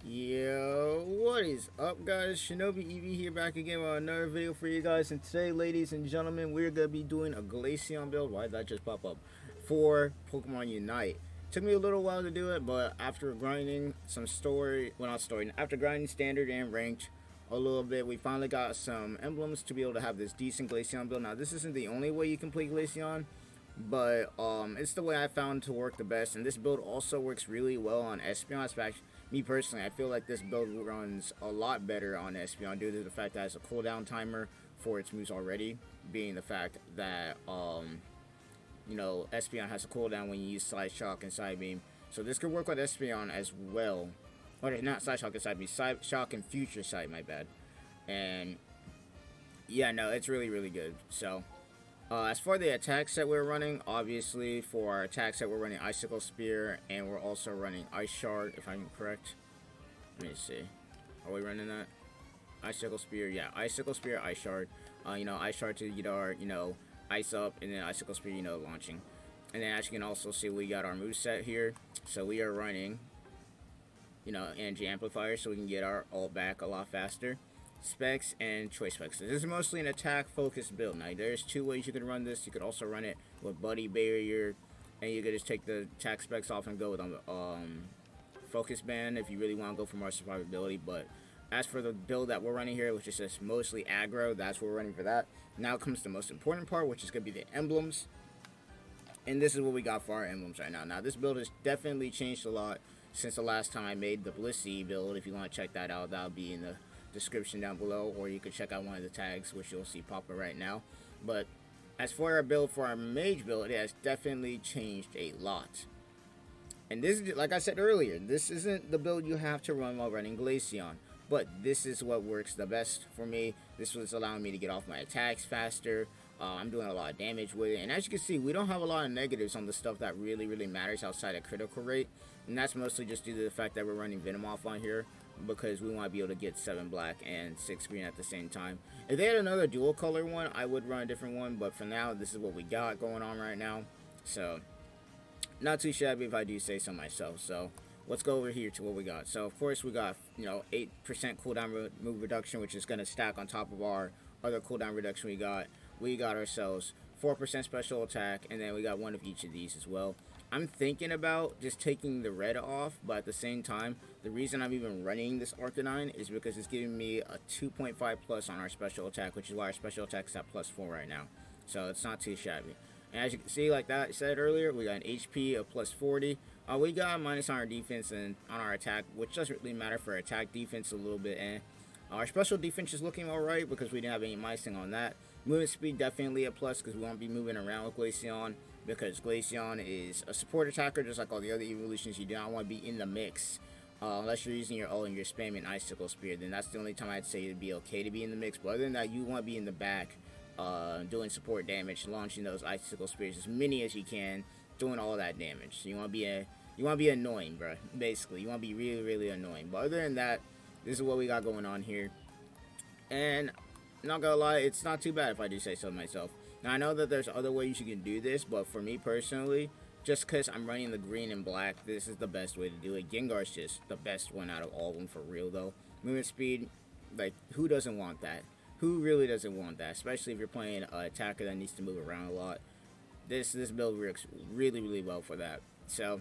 Yo, what is up, guys? ShinobiEevee here, back again with another video for you guys. And today, ladies and gentlemen, we're gonna be doing a Glaceon build. Why did that just pop up? For Pokemon Unite. Took me a little while to do it, but after grinding some after grinding standard and ranked a little bit, we finally got some emblems to be able to have this decent Glaceon build. Now, this isn't the only way you can play Glaceon, but it's the way I found to work the best. And this build also works really well on Espeon. Me personally, I feel like this build runs a lot better on Espeon due to the fact that it has a cooldown timer for its moves already, being the fact that Espeon has a cooldown when you use Side Shock and Side Beam. So this could work with Espeon as well. Or not Side Shock and Side Beam, Side Shock and Future Sight, my bad. And yeah, no, it's really, really good. So as for the attacks that we're running, obviously for our attacks that we're running Icicle Spear, and we're also running Ice Shard, if I'm correct. Let me see. Are we running that? Icicle Spear, yeah. Icicle Spear, Ice Shard. Ice Shard to get our, Ice Up, and then Icicle Spear, launching. And then as you can also see, we got our moveset here. So we are running, Energy Amplifier, so we can get our ult back a lot faster. Specs and choice specs. So this is mostly an attack focused build. Now there's two ways you can run this. You could also run it with Buddy Barrier, and you could just take the attack specs off and go with focus band if you really want to go for more survivability. But as for the build that we're running here, which is just mostly aggro, that's what we're running for that. Now comes the most important part, which is going to be the emblems. And this is what we got for our emblems right now. Now this build has definitely changed a lot since the last time I made the Glaceon build. If you want to check that out, that'll be in the description down below, or you can check out one of the tags which you'll see pop up right now. But as for our build, for our Mage build, it has definitely changed a lot. And this is, like I said earlier, this isn't the build you have to run while running Glaceon, but this is what works the best for me. This was allowing me to get off my attacks faster. I'm doing a lot of damage with it, and as you can see, we don't have a lot of negatives on the stuff that really matters outside of critical rate, and that's mostly just due to the fact that we're running Venomoth on here, because we want to be able to get 7 black and 6 green at the same time. If they had another dual color one, I would run a different one, but for now, this is what we got going on right now. So, not too shabby if I do say so myself. So, let's go over here to what we got. So, of course, we got, 8% cooldown move reduction, which is going to stack on top of our other cooldown reduction we got. We got ourselves 4% special attack, and then we got one of each of these as well. I'm thinking about just taking the red off, but at the same time, the reason I'm even running this Arcanine is because it's giving me a 2.5 plus on our special attack, which is why our special attack is at +4 right now. So it's not too shabby. And as you can see, like that I said earlier, we got an HP of +40. We got a minus on our defense and on our attack, which doesn't really matter for attack defense a little bit. And our special defense is looking alright because we didn't have any minusing on that. Movement speed definitely a plus because we won't be moving around with Glaceon, because Glaceon is a support attacker just like all the other evolutions. You do not want to be in the mix unless you're using your ult and you're spamming Icicle Spear. Then that's the only time I'd say it'd be okay to be in the mix. But other than that, you want to be in the back doing support damage, launching those Icicle Spears as many as you can, doing all that damage. So you want to be annoying, bro. Basically, you want to be really annoying. But other than that, this is what we got going on here. And not gonna lie, it's not too bad if I do say so myself. Now I know that there's other ways you can do this, but for me personally, just because I'm running the green and black, this is the best way to do it. Gengar's just the best one out of all of them for real though. Movement speed, like, who doesn't want that? Who really doesn't want that? Especially if you're playing an attacker that needs to move around a lot. This build works really well for that. So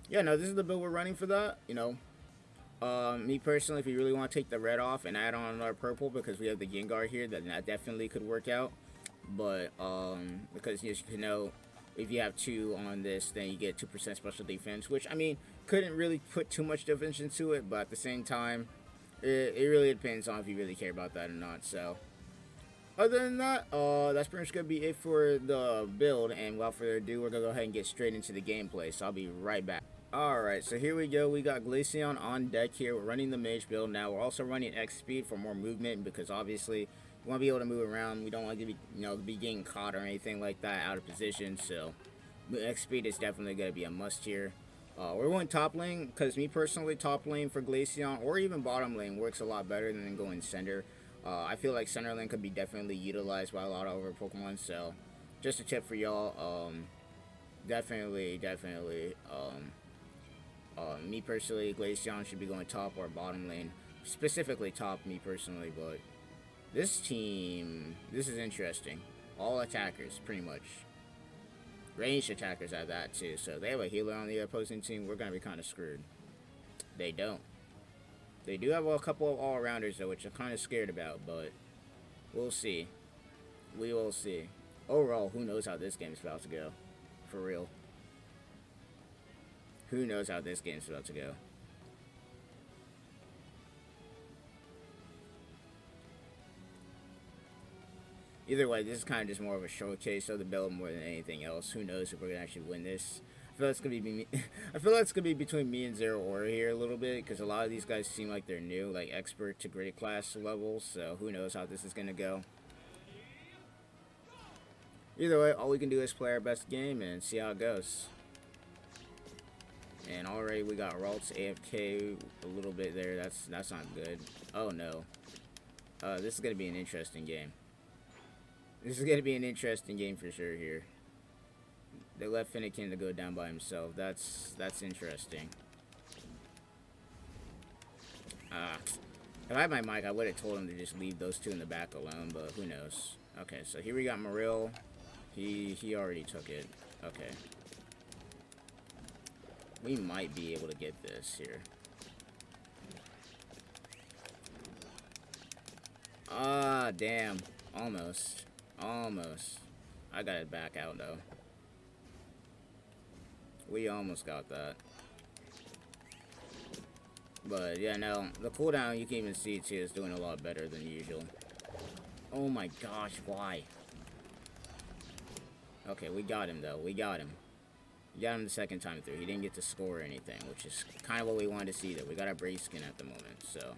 yeah, no, this is the build we're running for that. Me personally, if you really want to take the red off and add on another purple, because we have the Gengar here, then that definitely could work out. But because as you can know, if you have 2 on this, then you get 2% special defense, which I mean couldn't really put too much defense into it, but at the same time, it really depends on if you really care about that or not. So other than that, that's pretty much gonna be it for the build, and without further ado, we're gonna go ahead and get straight into the gameplay. So I'll be right back. Alright, so here we go. We got Glaceon on deck here. We're running the Mage build. Now we're also running X speed for more movement, because obviously we want to be able to move around. We don't want to be getting caught or anything like that out of position. So X speed is definitely going to be a must here. We're going top lane because me personally, top lane for Glaceon or even bottom lane works a lot better than going center. I feel like center lane could be definitely utilized by a lot of our Pokemon. So just a tip for y'all. Definitely Me personally, Glaceon should be going top or bottom lane. Specifically top, me personally, but this team, this is interesting. All attackers, pretty much. Ranged attackers at that, too. So they have a healer on the opposing team. We're going to be kind of screwed. They don't. They do have a couple of all-rounders, though, which I'm kind of scared about, but we'll see. We will see. Overall, who knows how this game's about to go. For real. Who knows how this game's about to go. Either way, this is kind of just more of a showcase of the build more than anything else. Who knows if we're gonna actually win this? I feel like it's gonna be me. I feel like it's gonna be between me and Zero Aura here a little bit, because a lot of these guys seem like they're new, like expert to great class levels. So who knows how this is gonna go? Either way, all we can do is play our best game and see how it goes. And already we got Ralts AFK a little bit there. That's not good. Oh no. This is gonna be an interesting game. This is going to be an interesting game for sure here. They left Finnegan to go down by himself. That's interesting. If I had my mic, I would have told him to just leave those two in the back alone, but who knows. Okay, so here we got Moril. He already took it. Okay. We might be able to get this here. Ah, damn. Almost. Almost. I got it back out, though. We almost got that. But, yeah, no. The cooldown, you can even see, too, is doing a lot better than usual. Oh, my gosh. Why? Okay, we got him, though. We got him. We got him the second time through. He didn't get to score or anything, which is kind of what we wanted to see, though. We got our Brave skin at the moment, so...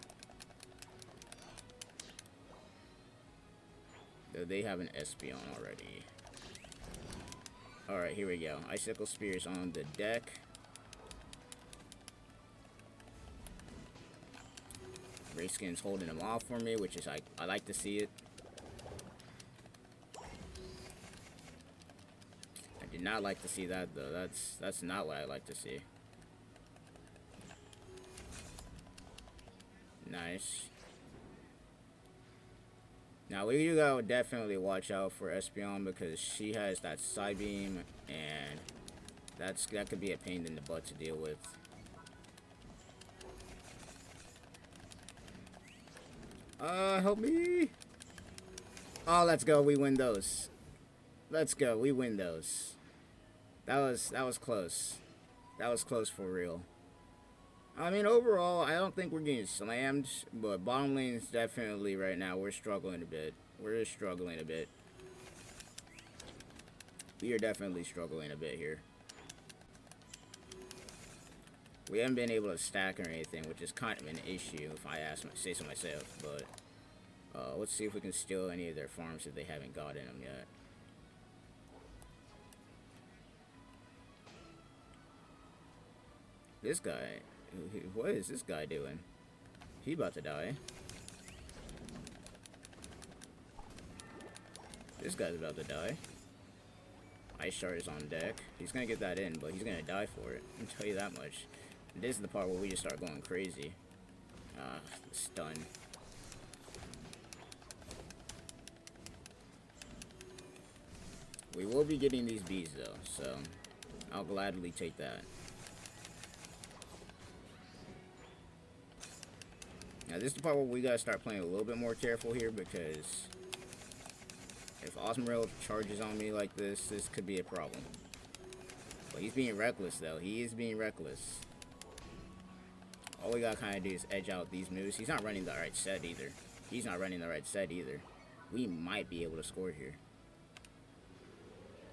They have an Espeon already. Alright, here we go. Icicle Spears on the deck. Grayskin's holding him off for me, which is I like to see it. I did not like to see that though. That's not what I like to see. Nice. Now, we do gotta definitely watch out for Espeon because she has that side beam, and that could be a pain in the butt to deal with. Help me! Oh, let's go. We win those. Let's go. We win those. That was close. That was close for real. I mean, overall, I don't think we're getting slammed, but bottom lane is definitely right now, we're struggling a bit. We're struggling a bit. We are definitely struggling a bit here. We haven't been able to stack or anything, which is kind of an issue if I say so myself, but let's see if we can steal any of their farms if they haven't gotten them yet. This guy... What is this guy doing? He about to die. This guy's about to die. Ice Shard is on deck. He's gonna get that in, but he's gonna die for it. I'll tell you that much. This is the part where we just start going crazy. Stun. We will be getting these bees though, so I'll gladly take that. Now this is the part where we gotta start playing a little bit more careful here, because if Osmoril charges on me like this, this could be a problem. But he's being reckless though. He is being reckless. All we gotta kind of do is edge out these moves. He's not running the right set either. He's not running the right set either. We might be able to score here,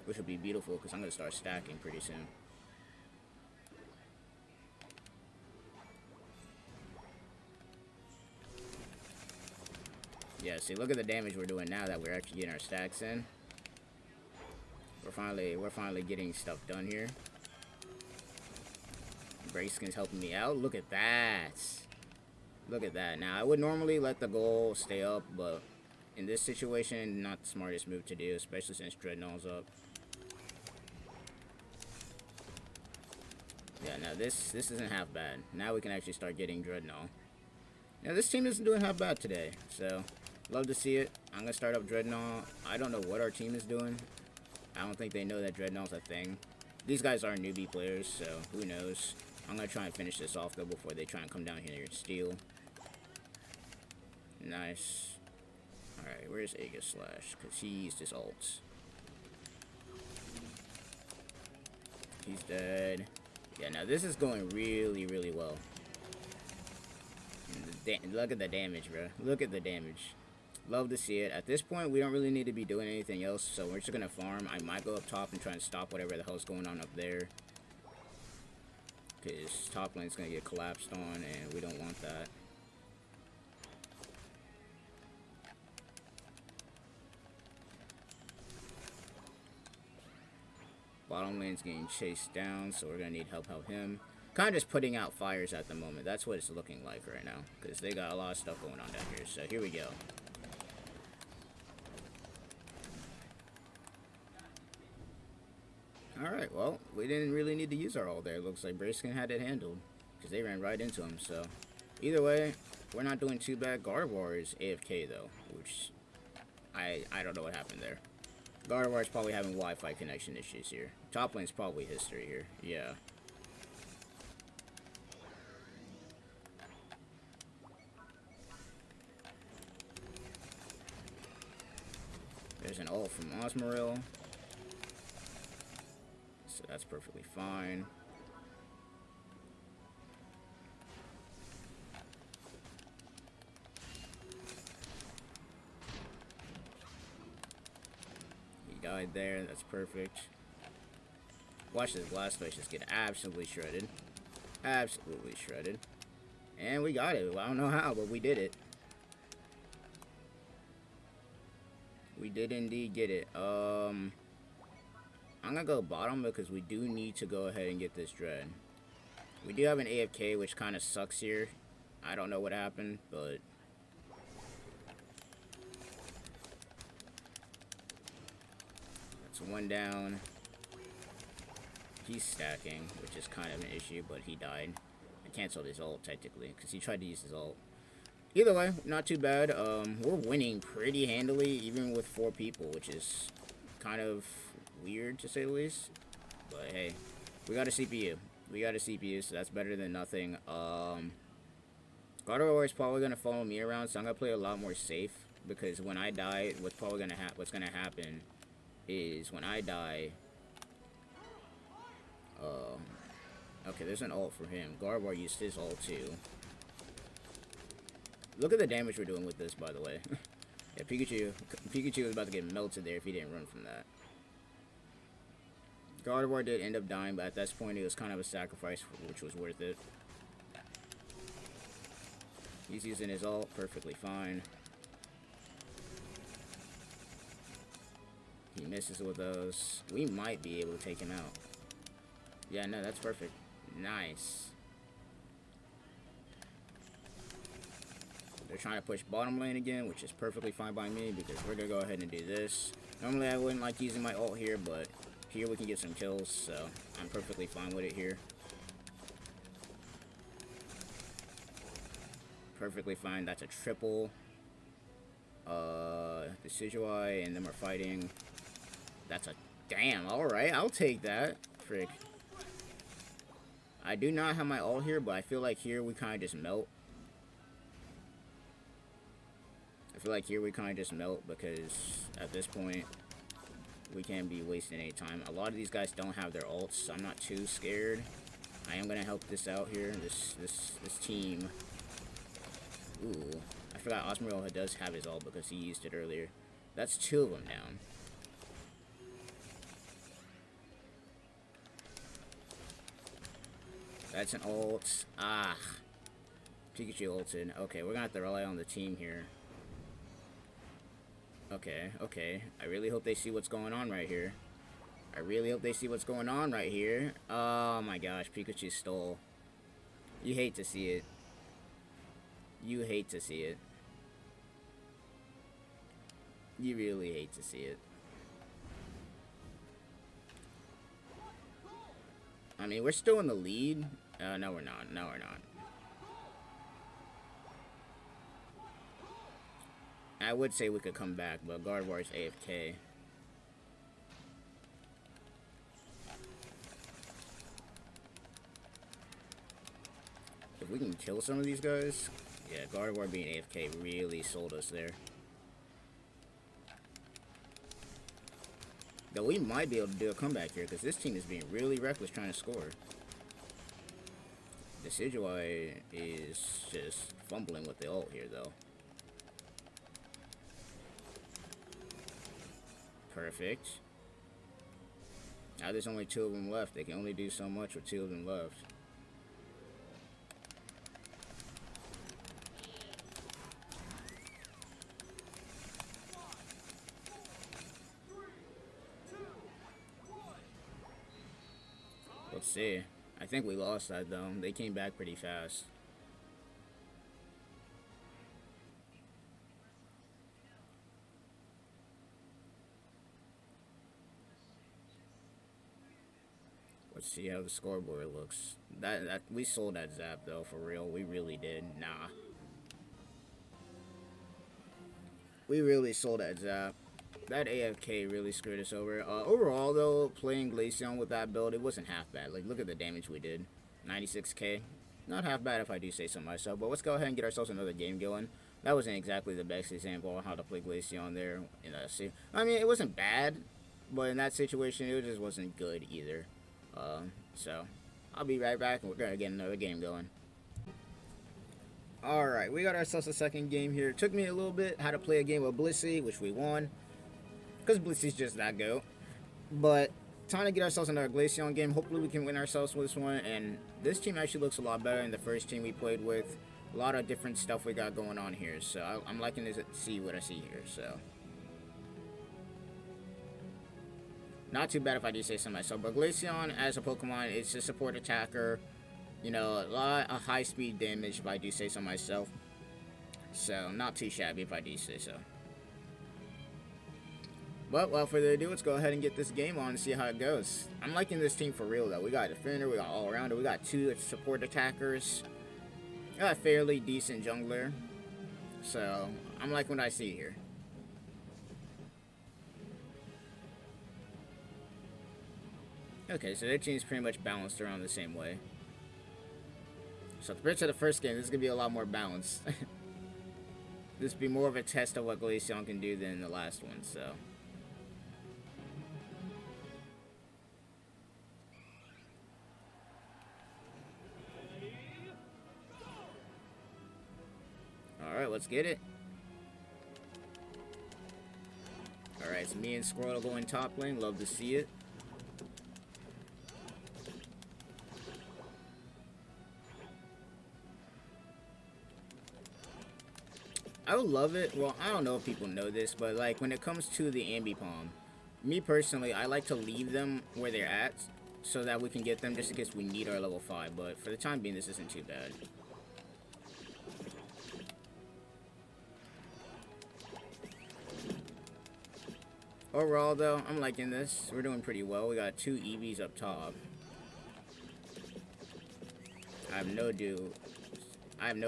which would be beautiful because I'm gonna start stacking pretty soon. Yeah, see, look at the damage we're doing now that we're actually getting our stacks in. We're finally getting stuff done here. Braceskin's helping me out. Look at that. Look at that. Now, I would normally let the goal stay up, but in this situation, not the smartest move to do, especially since Dreadnought's up. Yeah, now this isn't half bad. Now we can actually start getting Dreadnought. Now this team isn't doing half bad today, so love to see it. I'm gonna start up Dreadnought. I don't know what our team is doing. I don't think they know that Dreadnought's a thing. These guys are newbie players, so who knows. I'm gonna try and finish this off though before they try and come down here and steal. Nice. Alright, where's Aegis Slash? Because he used his ults. He's dead. Yeah, now this is going really, really well. Look at the damage, bro. Look at the damage. Love to see it. At this point, we don't really need to be doing anything else, so we're just gonna farm. I might go up top and try and stop whatever the hell's going on up there. Because top lane's gonna get collapsed on, and we don't want that. Bottom lane's getting chased down, so we're gonna need help him. Kind of just putting out fires at the moment. That's what it's looking like right now, because they got a lot of stuff going on down here. So here we go. Alright, well, we didn't really need to use our ult there. Looks like Glaceon had it handled, because they ran right into him. So either way, we're not doing too bad. Gardevoir is AFK though, which I don't know what happened there. Gardevoir is probably having Wi-Fi connection issues here. Top lane's probably history here. Yeah. There's an ult from Osmoril. So that's perfectly fine. Died there, that's perfect. Watch this Blastoise just get absolutely shredded. Absolutely shredded. And we got it. Well, I don't know how, but we did it. We did indeed get it. I'm gonna go bottom because we do need to go ahead and get this Dread. We do have an AFK, which kind of sucks here. I don't know what happened, but one down. He's stacking, which is kind of an issue, but he died. I canceled his ult, technically, because he tried to use his ult. Either way, not too bad. We're winning pretty handily, even with 4 people, which is kind of weird, to say the least. But, hey, we got a CPU. We got a CPU, so that's better than nothing. Gardevoir is probably going to follow me around, so I'm going to play a lot more safe, because when I die, what's going to happen is when I die, okay, there's an ult for him. Gardevoir used his ult too. Look at the damage we're doing with this, by the way. Yeah, Pikachu was about to get melted there if he didn't run from that. Gardevoir did end up dying, but at this point it was kind of a sacrifice, which was worth it. He's using his ult perfectly fine. He misses with those. We might be able to take him out. Yeah, no, that's perfect. Nice. They're trying to push bottom lane again, which is perfectly fine by me because we're going to go ahead and do this. Normally I wouldn't like using my ult here, but here we can get some kills, so I'm perfectly fine with it here. Perfectly fine. That's a triple. The Decidueye and them are fighting. That's a... Damn, alright, I'll take that. Frick. I do not have my ult here, but I feel like here we kind of just melt. I feel like here we kind of just melt because at this point we can't be wasting any time. A lot of these guys don't have their ults, so I'm not too scared. I am going to help this out here, this team. Ooh, I forgot Osmoril does have his ult because he used it earlier. That's 2 of them down. That's an ult. Ah. Pikachu ulted. Okay, we're gonna have to rely on the team here. Okay, okay. I really hope they see what's going on right here. I really hope they see what's going on right here. Oh my gosh, Pikachu stole. You hate to see it. You hate to see it. You really hate to see it. I mean, we're still in the lead. No, we're not. No, we're not. I would say we could come back, but Gardevoir's AFK. If we can kill some of these guys... Yeah, Gardevoir being AFK really sold us there. Though we might be able to do a comeback here, because this team is being really reckless trying to score. The Decidueye is just fumbling with the ult here, though. Perfect. Now there's only 2 of them left. They can only do so much with 2 of them left. Let's see. I think we lost that though. They came back pretty fast. Let's see how the scoreboard looks. That we sold that Zap though, for real. We really did. Nah. We really sold that Zap. That AFK really screwed us over. Overall, though, playing Glaceon with that build, it wasn't half bad. Like, look at the damage we did. 96k. Not half bad if I do say so myself. But let's go ahead and get ourselves another game going. That wasn't exactly the best example of how to play Glaceon there. I mean, it wasn't bad. But in that situation, it just wasn't good either. So, I'll be right back and we're going to get another game going. Alright, we got ourselves a second game here. It took me a little bit how to play a game of Blissey, which we won. Because Blissey's just that go. But time to get ourselves another Glaceon game. Hopefully we can win ourselves with this one. And this team actually looks a lot better than the first team we played with. A lot of different stuff we got going on here. So I'm liking to see what I see here. So not too bad if I do say so myself. But Glaceon as a Pokemon, it's a support attacker. You know, a lot of high speed damage if I do say so myself. So not too shabby if I do say so. But without further ado, let's go ahead and get this game on and see how it goes. I'm liking this team for real, though. We got a defender, we got all-rounder, we got 2 support attackers. We got a fairly decent jungler. So, I'm liking what I see here. Okay, so their team's pretty much balanced around the same way. So compared to the first game, this is going to be a lot more balanced. This will be more of a test of what Glaceon can do than the last one, so... Alright, let's get it. Alright, it's me and Squirtle going top lane. Love to see it. I would love it. Well, I don't know if people know this, but like when it comes to the Ambipom, me personally, I like to leave them where they're at so that we can get them just in case we need our level 5. But for the time being, this isn't too bad. Overall, though, I'm liking this. We're doing pretty well. We got 2 EVs up top. I have no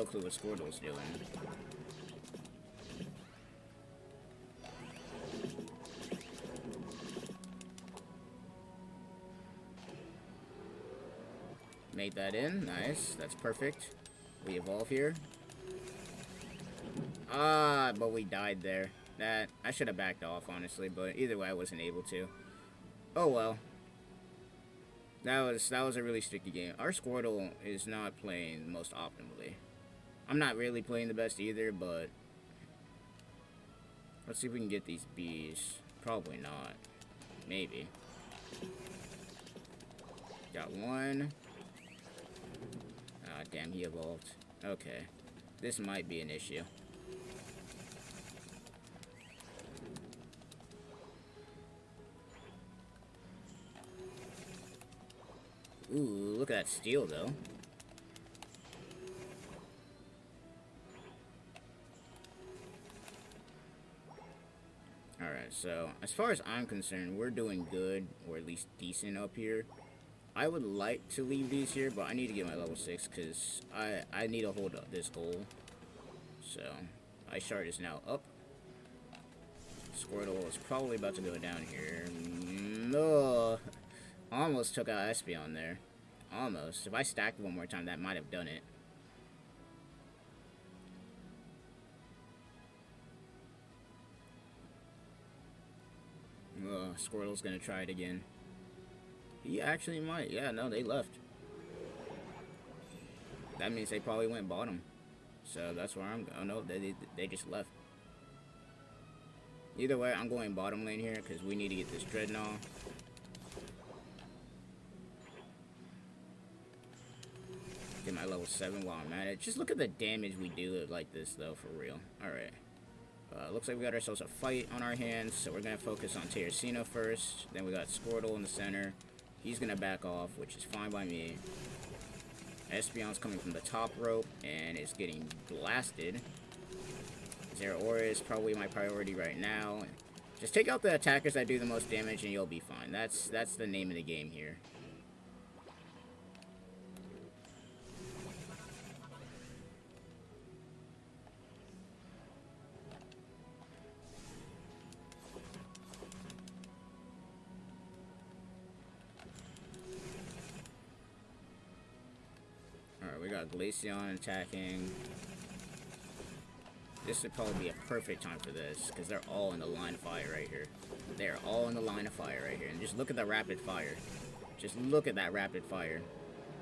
clue what Squirtle's doing. Made that in. Nice. That's perfect. We evolve here. But we died there. I should have backed off, honestly, but either way, I wasn't able to. Oh, well. That was a really sticky game. Our Squirtle is not playing most optimally. I'm not really playing the best either, but... Let's see if we can get these bees. Probably not. Maybe. Got one. Ah, damn, he evolved. Okay. This might be an issue. Ooh, look at that steal, though. Alright, so, as far as I'm concerned, we're doing good, or at least decent up here. I would like to leave these here, but I need to get my level 6 because I need to hold up this goal. So, Ice Shard is now up. Squirtle is probably about to go down here. No, almost took out Espeon there. Almost. If I stacked one more time, that might have done it. Squirtle's gonna try it again. He actually might. Yeah, no, they left. That means they probably went bottom. So that's where I'm going. Oh no, they just left. Either way, I'm going bottom lane here because we need to get this Dreadnought. Get my level 7 while I'm at it. Just look at the damage we do like this though, for real. Alright. Looks like we got ourselves a fight on our hands, so we're going to focus on Terracino first. Then we got Squirtle in the center. He's going to back off, which is fine by me. Espeon's coming from the top rope, and it's getting blasted. Zeraora is probably my priority right now. Just take out the attackers that do the most damage, and you'll be fine. That's the name of the game here. We got Glaceon attacking. This would probably be a perfect time for this, because they're all in the line of fire right here. They're all in the line of fire right here. And just look at the rapid fire. Just look at that rapid fire.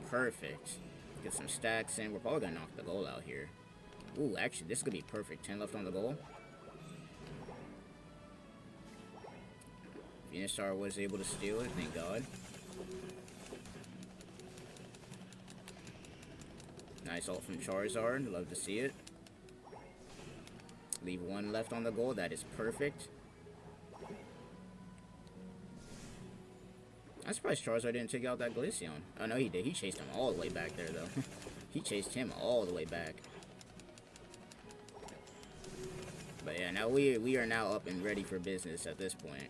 Perfect. Get some stacks in. We're probably going to knock the goal out here. Ooh, actually, this could be perfect. 10 left on the goal. Venusaur was able to steal it, thank God. Nice ult from Charizard. Love to see it. Leave one left on the goal. That is perfect. I'm surprised Charizard didn't take out that Glaceon. Oh, no, he did. He chased him all the way back there, though. He chased him all the way back. But yeah, now we are now up and ready for business at this point.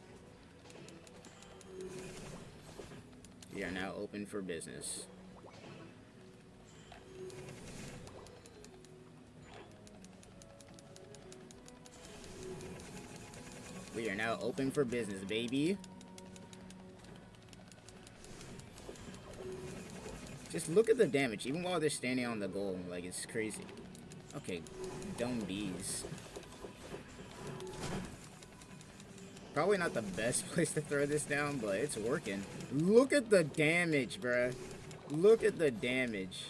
We are now open for business. We are now open for business, baby. Just look at the damage, even while they're standing on the goal. Like, it's crazy. Okay, dumb bees. Probably not the best place to throw this down, but it's working. Look at the damage, bruh. Look at the damage.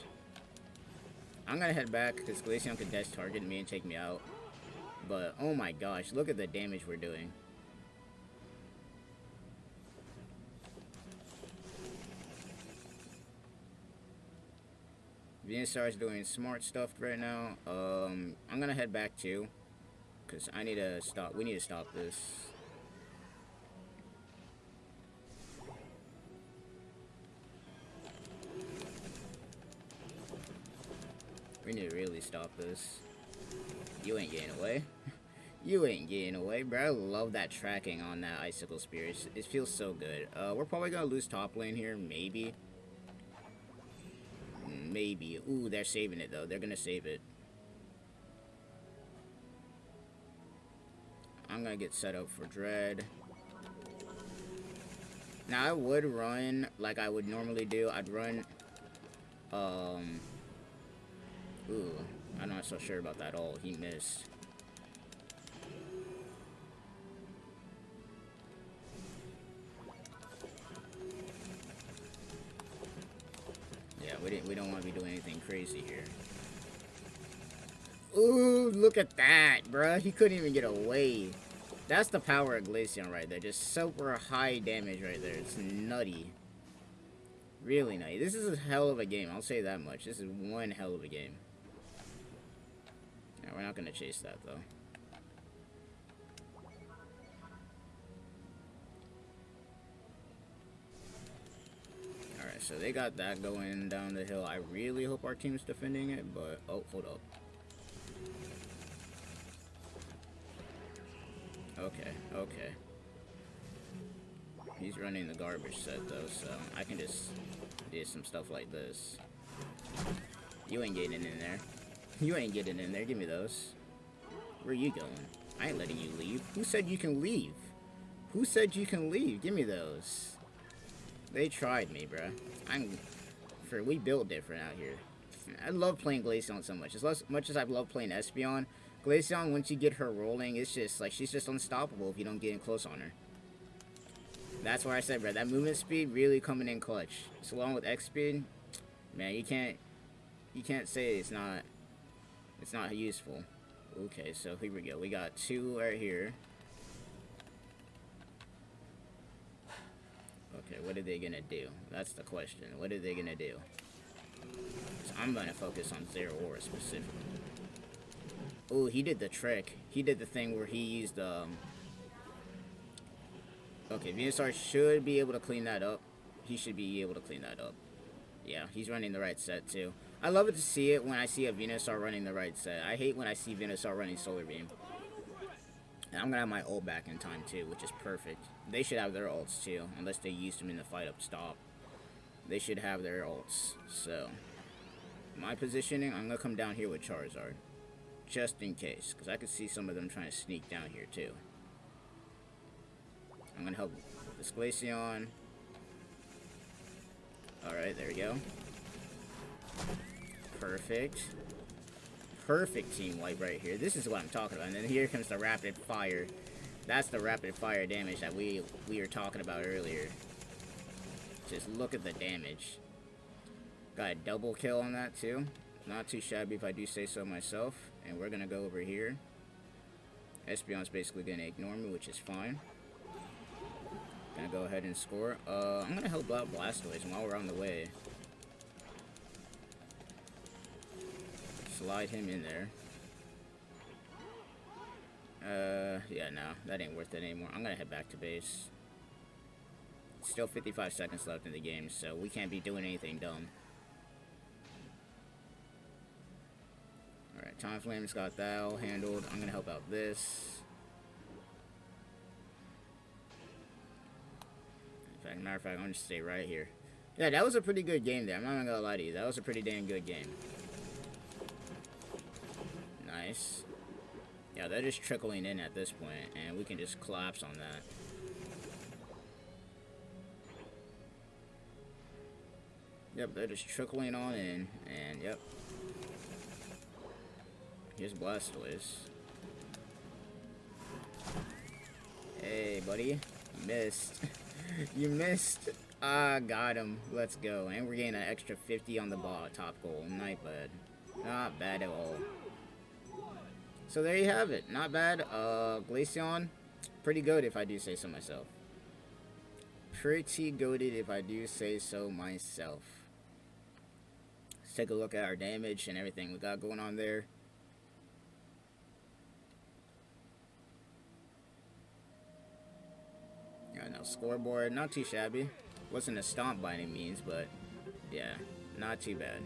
I'm gonna head back, because Glaceon could dash target me and take me out. But, oh my gosh, look at the damage we're doing. Venusaur is doing smart stuff right now. I'm gonna head back too, because I need to stop. We need to stop this. We need to really stop this. You ain't getting away. You ain't getting away, bro. I love that tracking on that Icicle Spear. It feels so good. We're probably gonna lose top lane here, maybe. Maybe. Ooh, they're saving it, though. They're gonna save it. I'm gonna get set up for Dread. Now, I would run like I would normally do. I'd run, ooh, I'm not so sure about that ult. He missed. Yeah, we don't want to be doing anything crazy here. Ooh, look at that, bruh. He couldn't even get away. That's the power of Glaceon right there. Just super high damage right there. It's nutty. Really nutty. This is a hell of a game. I'll say that much. This is one hell of a game. Yeah, we're not going to chase that, though. Alright, so they got that going down the hill. I really hope our team's defending it, but... Oh, hold up. Okay, okay. He's running the garbage set though, so I can just do some stuff like this. You ain't getting in there. You ain't getting in there. Give me those. Where are you going? I ain't letting you leave. Who said you can leave? Who said you can leave? Give me those. They tried me, bruh. We build different out here. I love playing Glaceon so much. As much as I've loved playing Espeon, Glaceon, once you get her rolling, it's just like she's just unstoppable if you don't get in close on her. That's why I said, bro, that movement speed really coming in clutch. So along with X speed, man, you can't say it's not useful. Okay, so here we go. We got 2 right here. Okay, what are they gonna do? That's the question. What are they gonna do? So I'm gonna focus on Zero Aura specifically. Oh, he did the trick. He did the thing where he used okay, Venusaur should be able to clean that up. He should be able to clean that up. Yeah, he's running the right set too. I love it to see it when I see a Venusaur running the right set. I hate when I see Venusaur running Solar Beam. And I'm gonna have my ult back in time too, which is perfect. They should have their ults too, unless they used them in the fight up top. They should have their ults. So, my positioning, I'm gonna come down here with Charizard. Just in case, because I could see some of them trying to sneak down here too. I'm gonna help this Glaceon. Alright, there we go. Perfect. Perfect team wipe right here. This is what I'm talking about. And then here comes the rapid fire. That's the rapid fire damage that we were talking about earlier. Just look at the damage. Got a double kill on that too. Not too shabby if I do say so myself. And we're gonna go over here. Espeon's basically gonna ignore me, which is fine. Gonna go ahead and score. I'm gonna help out Blastoise while we're on the way. Slide him in there. Yeah, no, that ain't worth it anymore. I'm gonna head back to base. Still 55 seconds left in the game, so we can't be doing anything dumb. Alright, Time Flame's got that all handled. I'm gonna help out this. Matter of fact, I'm gonna stay right here. Yeah, that was a pretty good game there. I'm not gonna lie to you. That was a pretty damn good game. Nice. Yeah, they're just trickling in at this point, and we can just collapse on that. Yep, they're just trickling on in, and yep. Here's Blastoise. Hey, buddy. You missed. You missed. Ah, got him. Let's go. And we're getting an extra 50 on the top goal. Not bad. Not bad at all. So there you have it. Not bad. Glaceon, pretty good if I do say so myself. Pretty goated if I do say so myself. Let's take a look at our damage and everything we got going on there. Yeah, no, scoreboard, not too shabby. Wasn't a stomp by any means, but yeah, not too bad.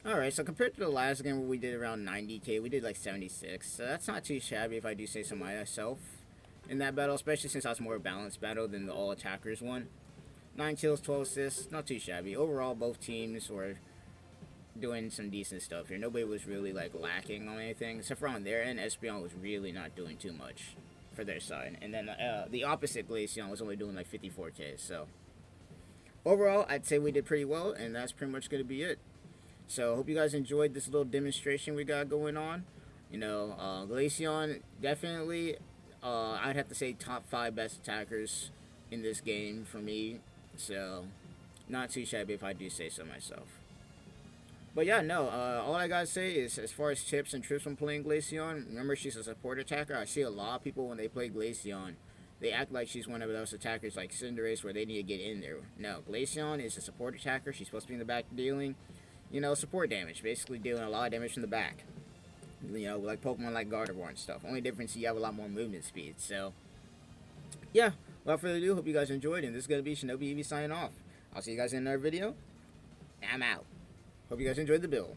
Alright, so compared to the last game where we did around 90k, we did like 76. So that's not too shabby if I do say so myself in that battle, especially since I was more a balanced battle than the all attackers one. 9 kills, 12 assists, not too shabby. Overall, both teams were doing some decent stuff here. Nobody was really like lacking on anything, except for on their end, Espeon was really not doing too much for their side. And then the opposite Glaceon was only doing like 54k, so overall, I'd say we did pretty well, and that's pretty much going to be it. So, hope you guys enjoyed this little demonstration we got going on. You know, Glaceon, definitely, I'd have to say top 5 best attackers in this game for me. So, not too shabby if I do say so myself. But yeah, no, all I gotta say is, as far as tips and tricks when playing Glaceon, remember she's a support attacker. I see a lot of people when they play Glaceon, they act like she's one of those attackers like Cinderace where they need to get in there. No, Glaceon is a support attacker. She's supposed to be in the back dealing, you know, support damage. Basically dealing a lot of damage from the back. You know, like Pokemon like Gardevoir and stuff. Only difference, you have a lot more movement speed. So, yeah, without further ado, hope you guys enjoyed. And this is going to be ShinobiEevee signing off. I'll see you guys in another video. I'm out. Hope you guys enjoyed the build.